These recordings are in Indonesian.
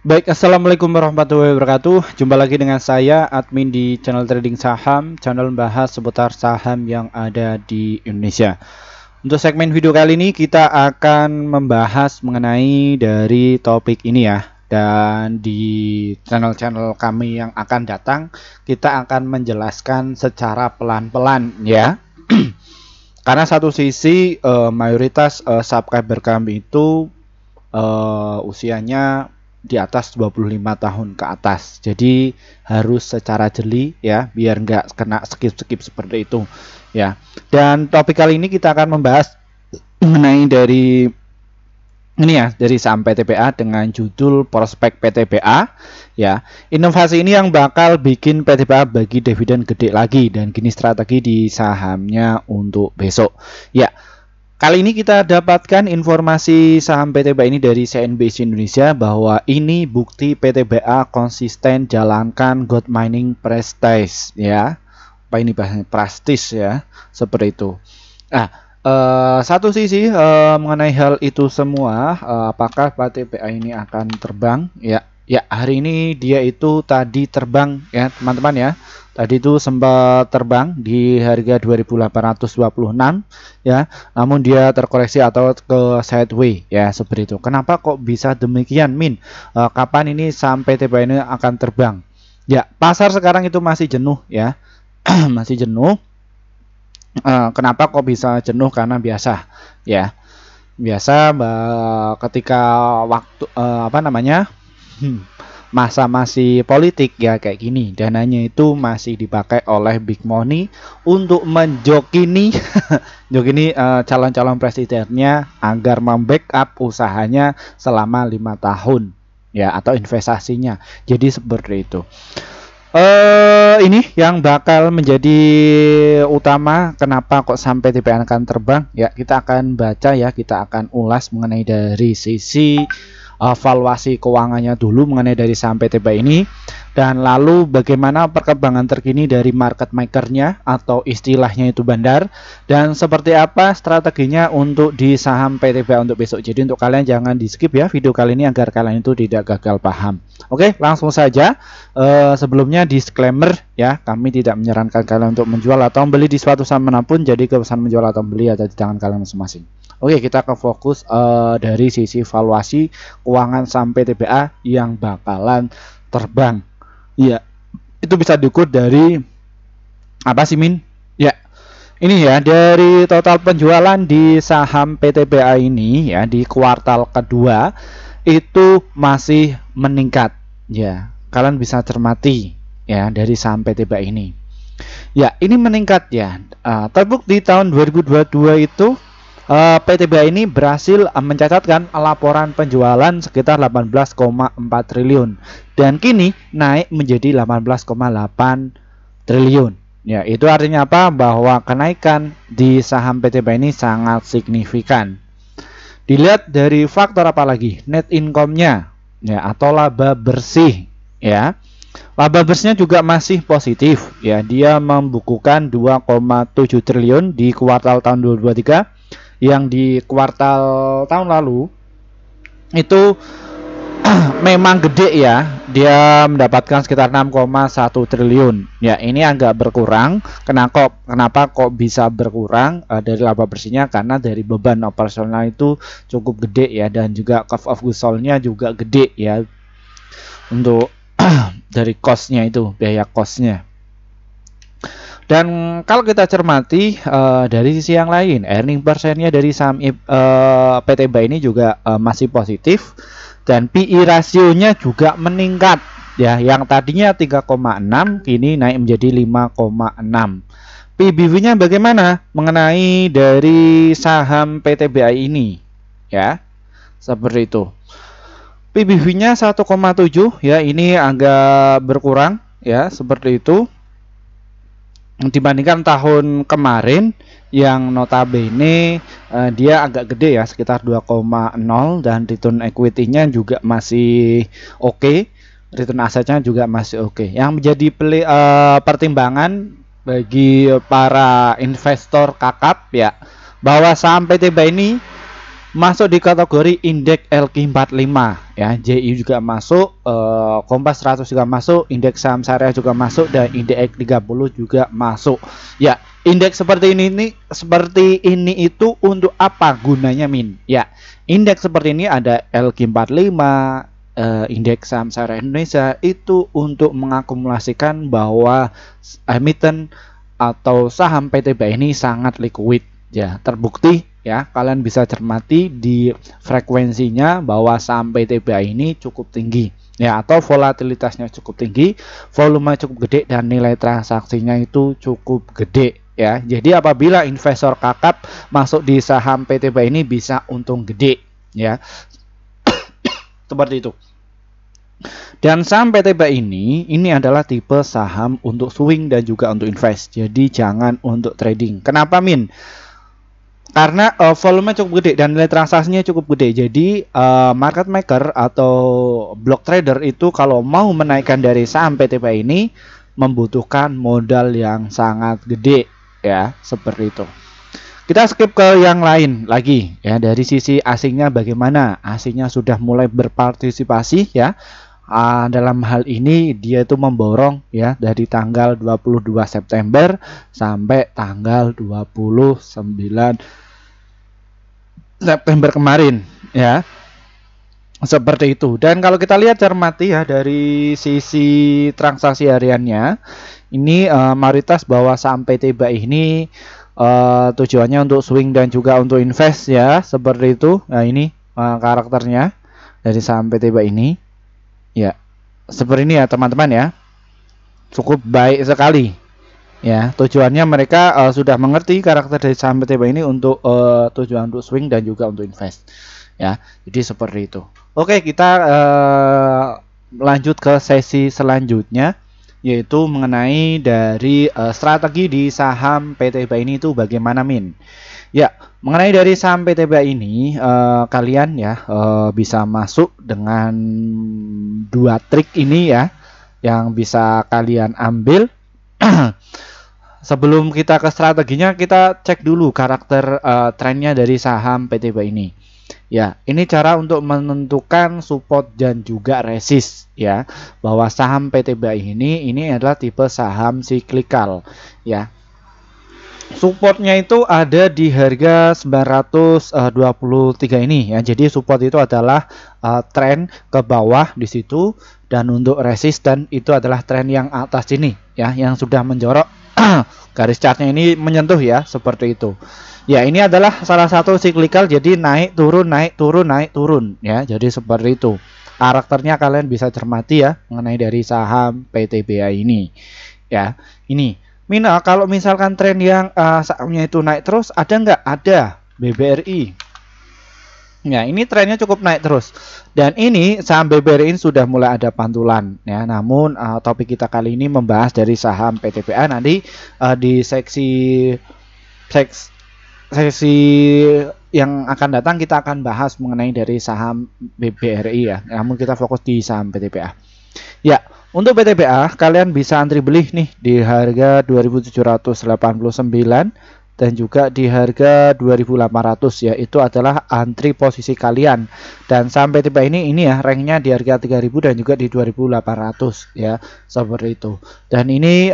Baik, assalamualaikum warahmatullahi wabarakatuh. Jumpa lagi dengan saya, admin di channel trading saham, channel membahas seputar saham yang ada di Indonesia. Untuk segmen video kali ini kita akan membahas mengenai dari topik ini ya. Dan di channel-channel kami yang akan datang, kita akan menjelaskan secara pelan-pelan ya. Karena satu sisi mayoritas subscriber kami itu usianya di atas 25 tahun ke atas, jadi harus secara jeli ya, biar nggak kena skip-skip seperti itu ya. Dan topik kali ini kita akan membahas mengenai dari ini ya, dari saham PTBA dengan judul prospek PTBA ya. Inovasi ini yang bakal bikin PTBA bagi dividen gede lagi, dan gini strategi di sahamnya untuk besok ya. Kali ini kita dapatkan informasi saham PTBA ini dari CNBC Indonesia bahwa ini bukti PTBA konsisten jalankan gold mining prestige ya. Apa ini bahasanya, prestige ya, seperti itu. Nah, satu sisi mengenai hal itu semua, apakah PTBA ini akan terbang ya? Ya, hari ini dia itu tadi terbang ya teman-teman ya. Tadi itu sempat terbang di harga 2826 ya, namun dia terkoreksi atau ke sideways ya, seperti itu. Kenapa kok bisa demikian, Min? Kapan ini sampai PTBA ini akan terbang? Ya, pasar sekarang itu masih jenuh ya. Masih jenuh. Kenapa kok bisa jenuh? Karena biasa ya. Biasa ketika waktu masa masih politik ya kayak gini, dananya itu masih dipakai oleh big money untuk menjokini calon-calon presidennya agar membackup usahanya selama 5 tahun ya, atau investasinya. Jadi seperti itu. Ini yang bakal menjadi utama kenapa kok sampai TPN akan terbang ya. Kita akan baca ya, kita akan ulas mengenai dari sisi valuasi keuangannya dulu mengenai dari saham PTBA ini, dan lalu bagaimana perkembangan terkini dari market makernya atau istilahnya itu bandar, dan seperti apa strateginya untuk di saham PTBA untuk besok. Jadi untuk kalian jangan di skip ya video kali ini agar kalian itu tidak gagal paham. Oke, langsung saja. Sebelumnya disclaimer ya, kami tidak menyarankan kalian untuk menjual atau membeli di suatu saham manapun, jadi keputusan menjual atau membeli ada di tangan kalian masing-masing. Oke, kita ke fokus dari sisi valuasi keuangan saham PTBA yang bakalan terbang. Iya, itu bisa diukur dari apa sih, Min? Ya, ini ya, dari total penjualan di saham PTBA ini ya di kuartal kedua itu masih meningkat ya. Kalian bisa cermati ya dari saham PTBA ini. Ya, ini meningkat ya. Terbukti tahun 2022 itu PTBA ini berhasil mencatatkan laporan penjualan sekitar 18,4 triliun dan kini naik menjadi 18,8 triliun. Ya, itu artinya apa? Bahwa kenaikan di saham PTBA ini sangat signifikan. Dilihat dari faktor apa lagi? Net income-nya ya, atau laba bersih ya. Laba bersihnya juga masih positif ya. Dia membukukan 2,7 triliun di kuartal tahun 2023, yang di kuartal tahun lalu itu memang gede ya, dia mendapatkan sekitar 6,1 triliun ya. Ini agak berkurang. Kenapa kok bisa berkurang dari laba bersihnya? Karena dari beban operasional itu cukup gede ya, dan juga cost of goods sold-nya juga gede ya, untuk dari cost-nya itu, biaya cost-nya. Dan kalau kita cermati dari sisi yang lain, earning per share-nya dari saham PTBA ini juga masih positif, dan PE rasionya juga meningkat ya, yang tadinya 3,6 kini naik menjadi 5,6. PBV-nya bagaimana mengenai dari saham PTBA ini ya, seperti itu. PBV-nya 1,7 ya, ini agak berkurang ya, seperti itu dibandingkan tahun kemarin yang notabene dia agak gede ya, sekitar 2,0, dan return equity-nya juga masih oke, return asetnya juga masih oke. Yang menjadi pertimbangan bagi para investor kakap ya, bahwa saham PTBA ini masuk di kategori indeks LQ45 ya. JI juga masuk, Kompas 100 juga masuk, indeks saham syariah juga masuk, dan indeks 30 juga masuk ya. Indeks seperti ini itu untuk apa gunanya, Min? Ya, indeks seperti ini ada LQ45, indeks saham syariah Indonesia, itu untuk mengakumulasikan bahwa emiten atau saham PTBA ini sangat liquid ya. Terbukti ya, kalian bisa cermati di frekuensinya bahwa saham PTBA ini cukup tinggi ya, atau volatilitasnya cukup tinggi, volume cukup gede, dan nilai transaksinya itu cukup gede ya. Jadi apabila investor kakap masuk di saham PTBA ini bisa untung gede ya. Seperti itu. Dan saham PTBA ini adalah tipe saham untuk swing dan juga untuk invest. Jadi jangan untuk trading. Kenapa, Min? Karena volume cukup gede dan nilai transaksinya cukup gede. Jadi market maker atau block trader itu kalau mau menaikkan dari saham PTBA ini membutuhkan modal yang sangat gede ya, seperti itu. Kita skip ke yang lain lagi ya. Dari sisi asingnya bagaimana? Asingnya sudah mulai berpartisipasi ya. Dalam hal ini dia itu memborong ya dari tanggal 22 September sampai tanggal 29 September kemarin ya. Seperti itu. Dan kalau kita lihat cermati ya dari sisi transaksi hariannya, ini mayoritas bahwa saham PTBA ini tujuannya untuk swing dan juga untuk invest ya, seperti itu. Nah, ini karakternya dari saham PTBA ini ya, seperti ini ya teman-teman ya, cukup baik sekali ya. Tujuannya mereka sudah mengerti karakter dari saham PTBA ini untuk tujuan untuk swing dan juga untuk invest ya. Jadi seperti itu. Oke, kita lanjut ke sesi selanjutnya, yaitu mengenai dari strategi di saham PTBA ini itu bagaimana, Min? Ya, mengenai dari saham PTBA ini kalian ya bisa masuk dengan dua trik ini ya, yang bisa kalian ambil. Sebelum kita ke strateginya, kita cek dulu karakter trennya dari saham PTBA ini. Ya, ini cara untuk menentukan support dan juga resist ya, bahwa saham PTBA ini adalah tipe saham siklikal ya. Supportnya itu ada di harga 923 ini ya. Jadi support itu adalah tren ke bawah di situ, dan untuk resisten itu adalah tren yang atas ini ya, yang sudah menjorok. Garis chartnya ini menyentuh ya, seperti itu. Ya, ini adalah salah satu siklikal, jadi naik turun naik turun naik turun ya. Jadi seperti itu. Karakternya kalian bisa cermati ya mengenai dari saham PTBA ini. Ya, ini. Mina, kalau misalkan tren yang sahamnya itu naik terus, ada nggak? Ada. BBRI. Ya, ini trennya cukup naik terus. Dan ini saham BBRI ini sudah mulai ada pantulan ya. Namun topik kita kali ini membahas dari saham PTBA. Nanti di sesi yang akan datang kita akan bahas mengenai dari saham BBRI ya. Namun kita fokus di saham PTBA. Ya, untuk PTBA kalian bisa antri beli nih di harga 2.789 dan juga di harga 2.800 ya. Itu adalah antri posisi kalian. Dan saham PTBA ini ya ranknya di harga 3.000 dan juga di 2.800 ya, seperti itu. Dan ini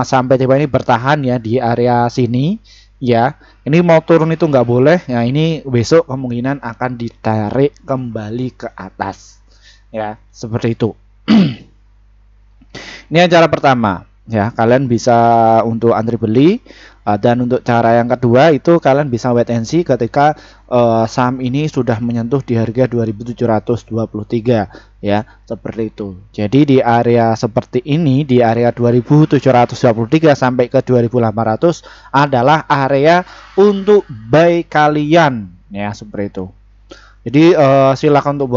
saham PTBA ini bertahan ya di area sini ya. Ini mau turun itu nggak boleh ya. Ini besok kemungkinan akan ditarik kembali ke atas ya, seperti itu. Ini cara pertama ya, kalian bisa untuk antri beli. Dan untuk cara yang kedua itu kalian bisa wait and see ketika saham ini sudah menyentuh di harga 2.723 ya, seperti itu. Jadi di area seperti ini, di area 2.723 sampai ke 2.800 adalah area untuk buy kalian ya, seperti itu. Jadi silakan untuk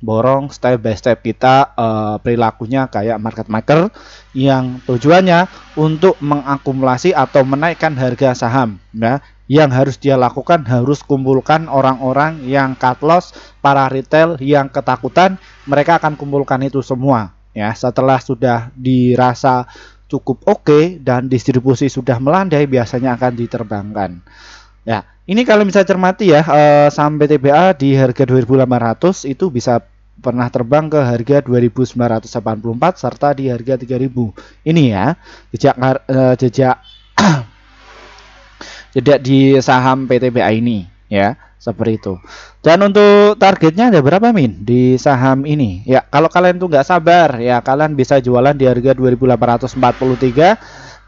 borong step by step. Kita perilakunya kayak market maker yang tujuannya untuk mengakumulasi atau menaikkan harga saham ya. Yang harus dia lakukan, harus kumpulkan orang-orang yang cut loss, para retail yang ketakutan, mereka akan kumpulkan itu semua ya. Setelah sudah dirasa cukup oke dan distribusi sudah melandai, biasanya akan diterbangkan. Ya, ini kalau bisa cermati ya, saham PTBA di harga 2.800 itu bisa pernah terbang ke harga 2.984 serta di harga 3.000. Ini ya, jejak jejak di saham PTBA ini ya, seperti itu. Dan untuk targetnya ada berapa Min di saham ini? Ya, kalau kalian tuh nggak sabar ya, kalian bisa jualan di harga 2.843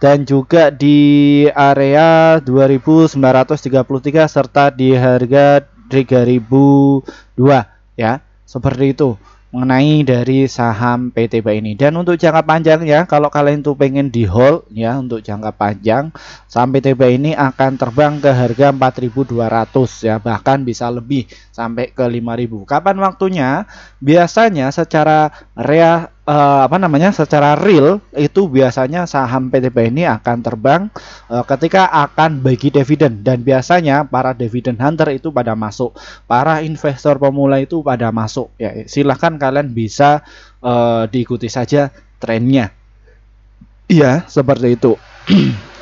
dan juga di area 2.933 serta di harga 3.002 ya, seperti itu mengenai dari saham PTBA ini. Dan untuk jangka panjang ya, kalau kalian tuh pengen di hold ya, untuk jangka panjang saham PTBA ini akan terbang ke harga 4.200 ya, bahkan bisa lebih sampai ke 5.000. Kapan waktunya? Biasanya secara secara real itu biasanya saham PTBA ini akan terbang ketika akan bagi dividen, dan biasanya para dividen hunter itu pada masuk, para investor pemula itu pada masuk ya. Silahkan kalian bisa diikuti saja trennya. Iya, seperti itu.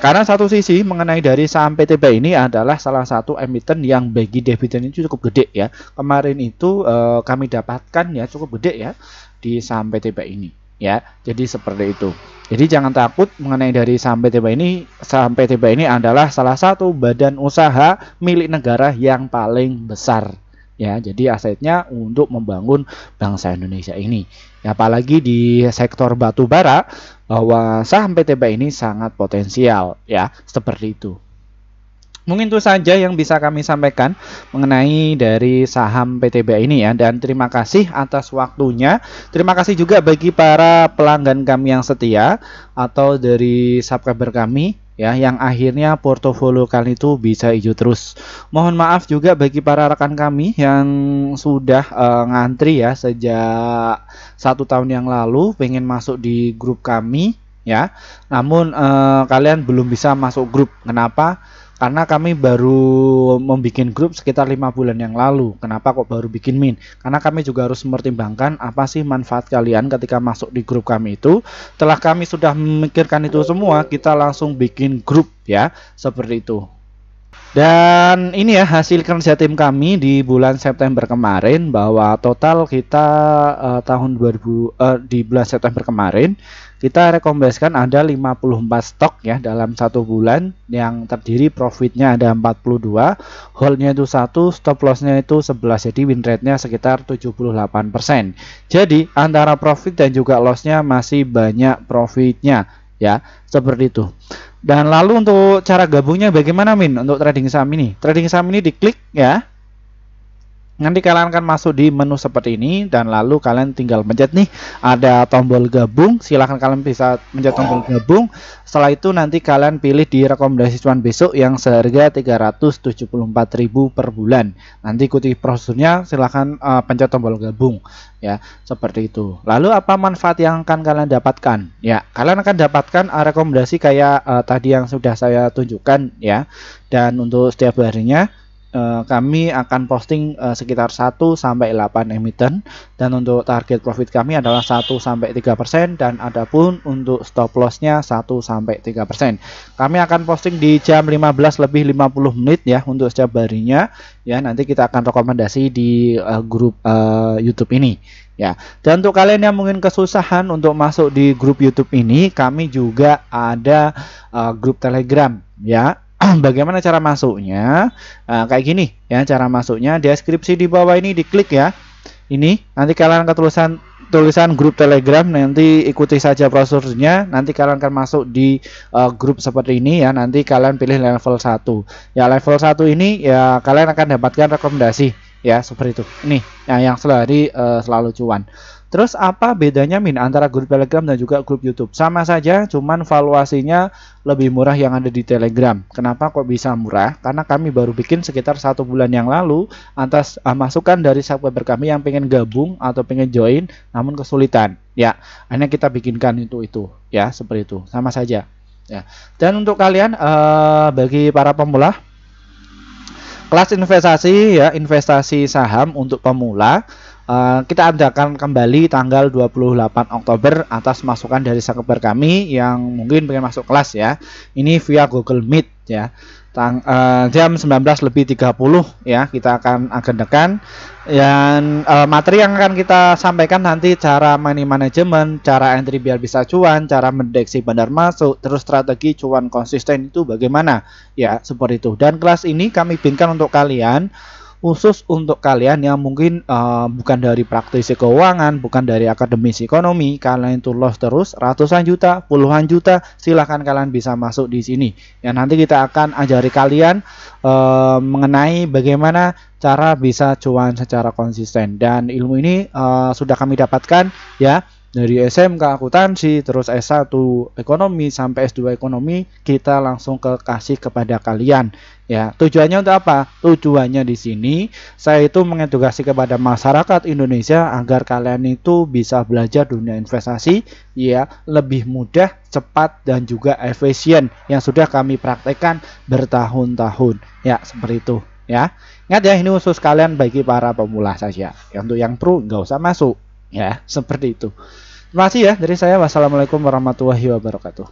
Karena satu sisi mengenai dari saham PTBA ini adalah salah satu emiten yang bagi dividen itu cukup gede ya. Kemarin itu kami dapatkan ya cukup gede ya di saham PTBA ini ya. Jadi seperti itu. Jadi jangan takut mengenai dari saham PTBA ini. Saham PTBA ini adalah salah satu badan usaha milik negara yang paling besar ya. Jadi asetnya untuk membangun bangsa Indonesia ini. Ya, apalagi di sektor batu bara, bahwa saham PTBA ini sangat potensial ya, seperti itu. Mungkin itu saja yang bisa kami sampaikan mengenai dari saham PTBA ini ya, dan terima kasih atas waktunya. Terima kasih juga bagi para pelanggan kami yang setia atau dari subscriber kami ya, yang akhirnya portofolio kalian itu bisa hijau terus. Mohon maaf juga bagi para rekan kami yang sudah ngantri ya sejak 1 tahun yang lalu pengen masuk di grup kami ya, namun kalian belum bisa masuk grup. Kenapa? Karena kami baru membuat grup sekitar 5 bulan yang lalu. Kenapa kok baru bikin Min? Karena kami juga harus mempertimbangkan apa sih manfaat kalian ketika masuk di grup kami itu. Setelah kami sudah memikirkan itu semua, kita langsung bikin grup ya, seperti itu. Dan ini ya hasil kerja tim kami di bulan September kemarin, bahwa total kita di bulan September kemarin kita rekomendasikan ada 54 stok ya dalam 1 bulan, yang terdiri profitnya ada 42, holdnya itu 1, stop lossnya itu 11, jadi win rate-nya sekitar 78%. Jadi antara profit dan juga lossnya masih banyak profitnya ya, seperti itu. Dan lalu untuk cara gabungnya bagaimana Min untuk trading saham ini? Trading saham ini diklik ya. Nanti kalian akan masuk di menu seperti ini, dan lalu kalian tinggal pencet nih ada tombol gabung. Silahkan kalian bisa pencet tombol gabung. Setelah itu nanti kalian pilih di rekomendasi cuan besok yang seharga 374.000 per bulan. Nanti ikuti prosedurnya, silahkan pencet tombol gabung ya, seperti itu. Lalu apa manfaat yang akan kalian dapatkan? Ya, kalian akan dapatkan rekomendasi kayak tadi yang sudah saya tunjukkan ya. Dan untuk setiap harinya kami akan posting sekitar 1-8 emiten, dan untuk target profit kami adalah 1-3%, dan adapun untuk stop lossnya 1-3%. Kami akan posting di jam 15:50 ya untuk setiap harinya ya. Nanti kita akan rekomendasi di grup YouTube ini ya. Dan untuk kalian yang mungkin kesusahan untuk masuk di grup YouTube ini, kami juga ada grup Telegram ya. Bagaimana cara masuknya? Kayak gini ya cara masuknya. Deskripsi di bawah ini diklik ya. Ini nanti kalian ke tulisan grup Telegram, nanti ikuti saja prosedurnya. Nanti kalian akan masuk di grup seperti ini ya. Nanti kalian pilih level 1. Ya, level 1 ini ya kalian akan dapatkan rekomendasi ya, seperti itu. Ini yang sehari selalu cuan. Terus apa bedanya Min antara grup Telegram dan juga grup YouTube? Sama saja, cuman valuasinya lebih murah yang ada di Telegram. Kenapa kok bisa murah? Karena kami baru bikin sekitar 1 bulan yang lalu atas masukan dari subscriber kami yang pengen gabung atau pengen join namun kesulitan. Ya, hanya kita bikinkan itu ya, seperti itu. Sama saja. Ya. Dan untuk kalian bagi para pemula, kelas investasi ya, investasi saham untuk pemula, kita adakan kembali tanggal 28 Oktober atas masukan dari subscriber kami yang mungkin pengen masuk kelas ya. Ini via Google Meet ya. Jam 19:30 ya, kita akan agendakan. Dan materi yang akan kita sampaikan nanti cara money management, cara entry biar bisa cuan, cara mendeteksi bandar masuk, terus strategi cuan konsisten itu bagaimana ya, seperti itu. Dan kelas ini kami bikinkan untuk kalian, khusus untuk kalian yang mungkin bukan dari praktisi keuangan, bukan dari akademisi ekonomi, kalian itu loss terus ratusan juta, puluhan juta, silahkan kalian bisa masuk di sini. Ya, nanti kita akan ajari kalian mengenai bagaimana cara bisa cuan secara konsisten, dan ilmu ini sudah kami dapatkan ya dari SMK akuntansi, terus S1 ekonomi sampai S2 ekonomi, kita langsung kasih kepada kalian ya. Tujuannya untuk apa? Tujuannya di sini saya itu mengedukasi kepada masyarakat Indonesia agar kalian itu bisa belajar dunia investasi ya lebih mudah, cepat, dan juga efisien yang sudah kami praktekkan bertahun-tahun ya, seperti itu ya. Ingat ya, ini khusus kalian bagi para pemula saja ya, untuk yang pro nggak usah masuk ya, seperti itu. Terima kasih ya dari saya. Wassalamualaikum warahmatullahi wabarakatuh.